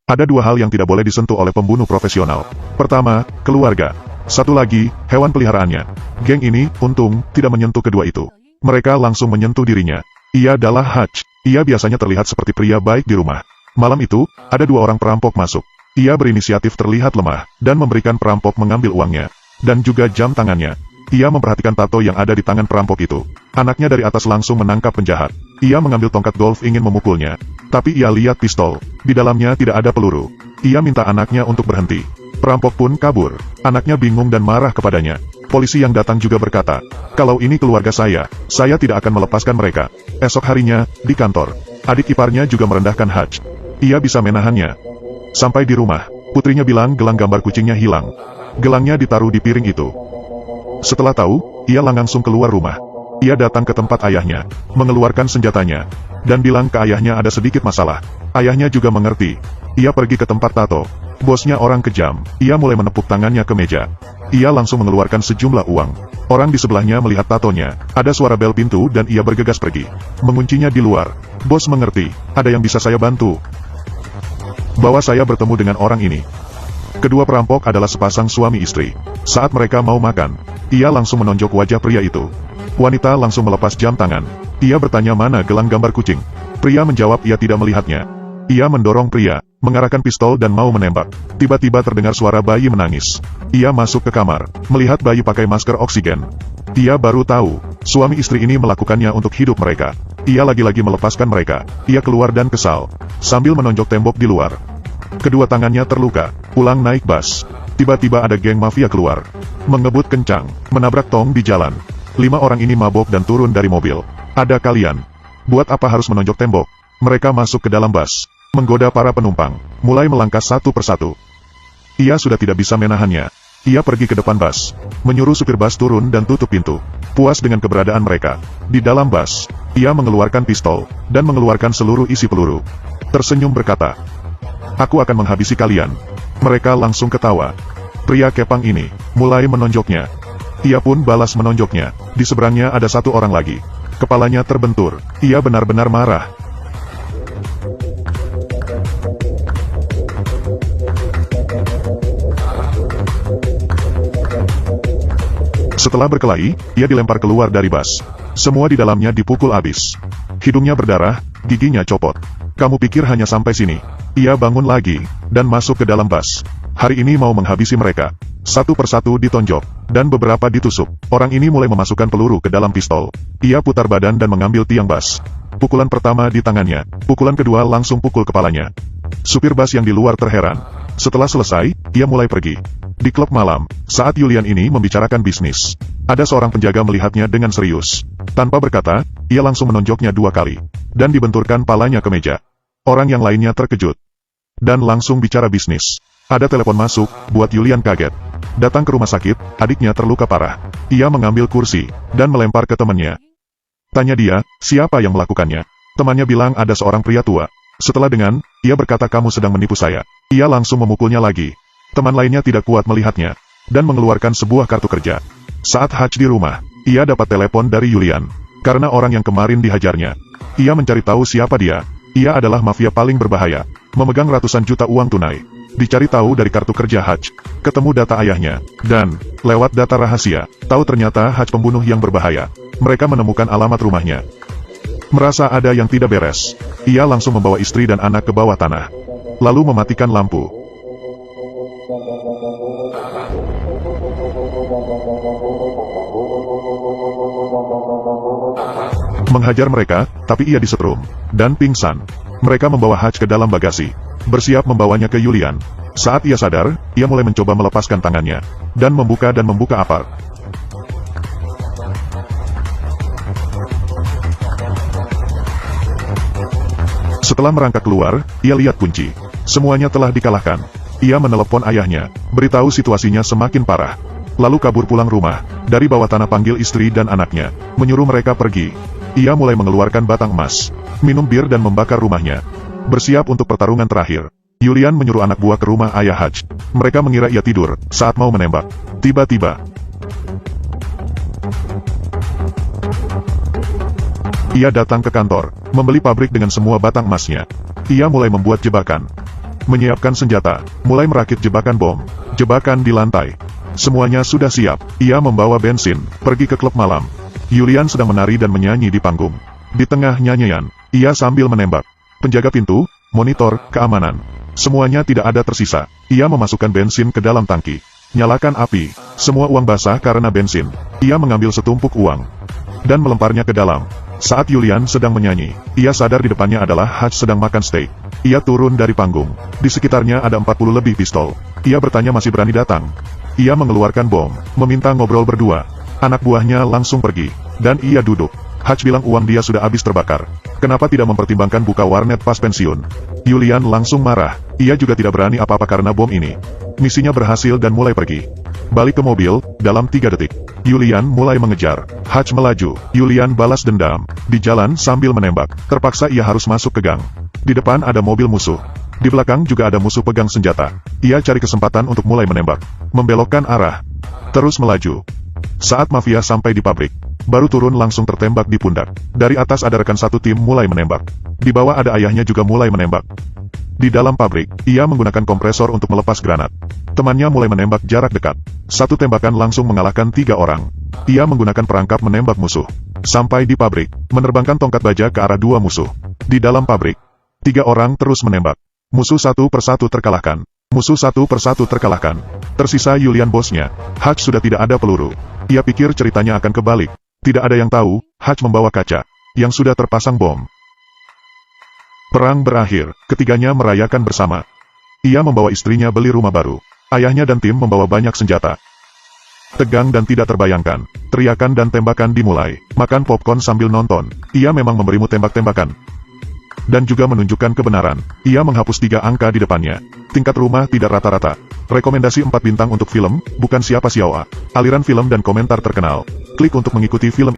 Ada dua hal yang tidak boleh disentuh oleh pembunuh profesional. Pertama, keluarga. Satu lagi, hewan peliharaannya. Geng ini, untung, tidak menyentuh kedua itu. Mereka langsung menyentuh dirinya. Ia adalah Hutch. Ia biasanya terlihat seperti pria baik di rumah. Malam itu, ada dua orang perampok masuk. Ia berinisiatif terlihat lemah, dan memberikan perampok mengambil uangnya. Dan juga jam tangannya. Ia memperhatikan tato yang ada di tangan perampok itu. Anaknya dari atas langsung menangkap penjahat. Ia mengambil tongkat golf ingin memukulnya. Tapi ia lihat pistol. Di dalamnya tidak ada peluru. Ia minta anaknya untuk berhenti. Perampok pun kabur. Anaknya bingung dan marah kepadanya. Polisi yang datang juga berkata, "Kalau ini keluarga saya tidak akan melepaskan mereka." Esok harinya, di kantor, adik iparnya juga merendahkan Hutch. Ia bisa menahannya. Sampai di rumah, putrinya bilang gelang gambar kucingnya hilang. Gelangnya ditaruh di piring itu. Setelah tahu, ia langsung keluar rumah. Ia datang ke tempat ayahnya, mengeluarkan senjatanya, dan bilang ke ayahnya ada sedikit masalah. Ayahnya juga mengerti. Ia pergi ke tempat tato. Bosnya orang kejam. Ia mulai menepuk tangannya ke meja. Ia langsung mengeluarkan sejumlah uang. Orang di sebelahnya melihat tatonya. Ada suara bel pintu dan ia bergegas pergi. Menguncinya di luar. Bos mengerti. Ada yang bisa saya bantu? Bahwa saya bertemu dengan orang ini. Kedua perampok adalah sepasang suami istri. Saat mereka mau makan, ia langsung menonjok wajah pria itu. Wanita langsung melepas jam tangan. Ia bertanya mana gelang gambar kucing. Pria menjawab ia tidak melihatnya. Ia mendorong pria, mengarahkan pistol dan mau menembak. Tiba-tiba terdengar suara bayi menangis. Ia masuk ke kamar, melihat bayi pakai masker oksigen. Ia baru tahu, suami istri ini melakukannya untuk hidup mereka. Ia lagi-lagi melepaskan mereka. Ia keluar dan kesal, sambil menonjok tembok di luar. Kedua tangannya terluka, pulang naik bus. Tiba-tiba ada geng mafia keluar. Mengebut kencang, menabrak tong di jalan. 5 orang ini mabok dan turun dari mobil. Ada kalian. Buat apa harus menonjok tembok? Mereka masuk ke dalam bus, menggoda para penumpang, mulai melangkah satu persatu. Ia sudah tidak bisa menahannya. Ia pergi ke depan bus, menyuruh supir bus turun dan tutup pintu. Puas dengan keberadaan mereka. Di dalam bus, ia mengeluarkan pistol, dan mengeluarkan seluruh isi peluru. Tersenyum berkata, "Aku akan menghabisi kalian." Mereka langsung ketawa. Pria kepang ini mulai menonjoknya. Ia pun balas menonjoknya. Di seberangnya ada satu orang lagi. Kepalanya terbentur. Ia benar-benar marah. Setelah berkelahi, ia dilempar keluar dari bus. Semua di dalamnya dipukul habis. Hidungnya berdarah, giginya copot. "Kamu pikir hanya sampai sini?" Ia bangun lagi, dan masuk ke dalam bus. Hari ini mau menghabisi mereka. Satu persatu ditonjok, dan beberapa ditusuk. Orang ini mulai memasukkan peluru ke dalam pistol. Ia putar badan dan mengambil tiang bus. Pukulan pertama di tangannya, pukulan kedua langsung pukul kepalanya. Supir bus yang di luar terheran. Setelah selesai, ia mulai pergi. Di klub malam, saat Julian ini membicarakan bisnis, ada seorang penjaga melihatnya dengan serius. Tanpa berkata, ia langsung menonjoknya 2 kali, dan dibenturkan palanya ke meja. Orang yang lainnya terkejut, dan langsung bicara bisnis. Ada telepon masuk, buat Julian kaget. Datang ke rumah sakit, adiknya terluka parah. Ia mengambil kursi, dan melempar ke temannya. Tanya dia, siapa yang melakukannya? Temannya bilang ada seorang pria tua. Setelah dengan, ia berkata kamu sedang menipu saya. Ia langsung memukulnya lagi. Teman lainnya tidak kuat melihatnya, dan mengeluarkan sebuah kartu kerja. Saat Hutch di rumah, ia dapat telepon dari Julian, karena orang yang kemarin dihajarnya. Ia mencari tahu siapa dia. Ia adalah mafia paling berbahaya, memegang ratusan juta uang tunai. Dicari tahu dari kartu kerja Hutch, ketemu data ayahnya, dan, lewat data rahasia, tahu ternyata Hutch pembunuh yang berbahaya. Mereka menemukan alamat rumahnya. Merasa ada yang tidak beres, ia langsung membawa istri dan anak ke bawah tanah, lalu mematikan lampu. Menghajar mereka, tapi ia disetrum, dan pingsan. Mereka membawa Hutch ke dalam bagasi, bersiap membawanya ke Julian. Saat ia sadar, ia mulai mencoba melepaskan tangannya, dan membuka apar. Setelah merangkak keluar, ia lihat kunci. Semuanya telah dikalahkan. Ia menelepon ayahnya, beritahu situasinya semakin parah. Lalu kabur pulang rumah, dari bawah tanah panggil istri dan anaknya, menyuruh mereka pergi. Ia mulai mengeluarkan batang emas, minum bir dan membakar rumahnya. Bersiap untuk pertarungan terakhir. Julian menyuruh anak buah ke rumah ayah Hutch. Mereka mengira ia tidur, saat mau menembak. Tiba-tiba, ia datang ke kantor, membeli pabrik dengan semua batang emasnya. Ia mulai membuat jebakan. menyiapkan senjata, mulai merakit jebakan bom. Jebakan di lantai. Semuanya sudah siap. Ia membawa bensin, pergi ke klub malam. Yulian sedang menari dan menyanyi di panggung. Di tengah nyanyian, ia sambil menembak. Penjaga pintu, monitor, keamanan. Semuanya tidak ada tersisa. Ia memasukkan bensin ke dalam tangki. Nyalakan api. Semua uang basah karena bensin. Ia mengambil setumpuk uang dan melemparnya ke dalam. Saat Yulian sedang menyanyi, ia sadar di depannya adalah Hutch sedang makan steak. Ia turun dari panggung. Di sekitarnya ada 40 lebih pistol. Ia bertanya masih berani datang. Ia mengeluarkan bom, meminta ngobrol berdua. Anak buahnya langsung pergi, dan ia duduk. Hutch bilang uang dia sudah habis terbakar. Kenapa tidak mempertimbangkan buka warnet pas pensiun? Yulian langsung marah. Ia juga tidak berani apa-apa karena bom ini. Misinya berhasil dan mulai pergi. Balik ke mobil, dalam 3 detik. Yulian mulai mengejar. Hutch melaju. Yulian balas dendam. Di jalan sambil menembak. Terpaksa ia harus masuk ke gang. Di depan ada mobil musuh. Di belakang juga ada musuh pegang senjata. Ia cari kesempatan untuk mulai menembak. Membelokkan arah. Terus melaju. Saat mafia sampai di pabrik, baru turun langsung tertembak di pundak. Dari atas ada rekan satu tim mulai menembak. Di bawah ada ayahnya juga mulai menembak. Di dalam pabrik, ia menggunakan kompresor untuk melepas granat. Temannya mulai menembak jarak dekat. Satu tembakan langsung mengalahkan 3 orang. Ia menggunakan perangkap menembak musuh. Sampai di pabrik, menerbangkan tongkat baja ke arah 2 musuh. Di dalam pabrik, 3 orang terus menembak. Musuh satu persatu terkalahkan. Musuh satu persatu terkalahkan. Tersisa Yulian bosnya. Hutch sudah tidak ada peluru. Ia pikir ceritanya akan kebalik. Tidak ada yang tahu, Hutch membawa kaca yang sudah terpasang bom. Perang berakhir, ketiganya merayakan bersama. Ia membawa istrinya beli rumah baru. Ayahnya dan tim membawa banyak senjata. Tegang dan tidak terbayangkan. Teriakan dan tembakan dimulai. Makan popcorn sambil nonton. Ia memang memberimu tembak-tembakan. Dan juga menunjukkan kebenaran. Ia menghapus 3 angka di depannya. Tingkat rumah tidak rata-rata. Rekomendasi 4 bintang untuk film, bukan siapa siapa. Aliran film dan komentar terkenal. Klik untuk mengikuti film.